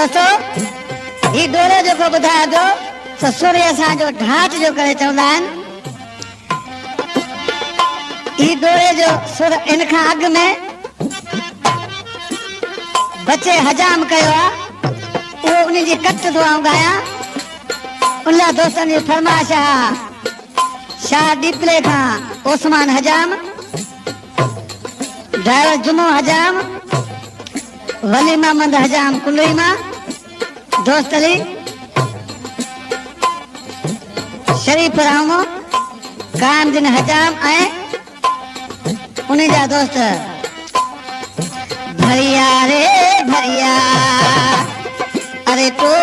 दोस्तों ही डोरो जो को बुधाया दो ससुर असा जो ढाट जो करे चवंदा आहिनि ही डोरे जो सुर इन खां अॻु में बचे हजाम कयो आहे उहो उन जी कट दुआऊं गाया उन लाइ दोस्तनि जी फरमाइश आहे शाह डीपले खां ओसमान हजाम ड्राइवर जुमो हजाम वली मोहम्मद हजाम कुंडली मां दोस्त अली शरीफ रामो कामदिन हजाम ऐं उन जा दोस्त भरिया रे भरिया अरे तो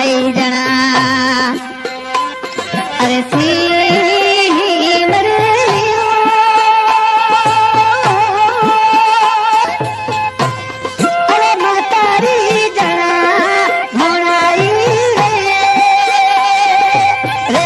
भोणाई जना अरे सिमर लियो अरे महतारी जना भोणाई रे रे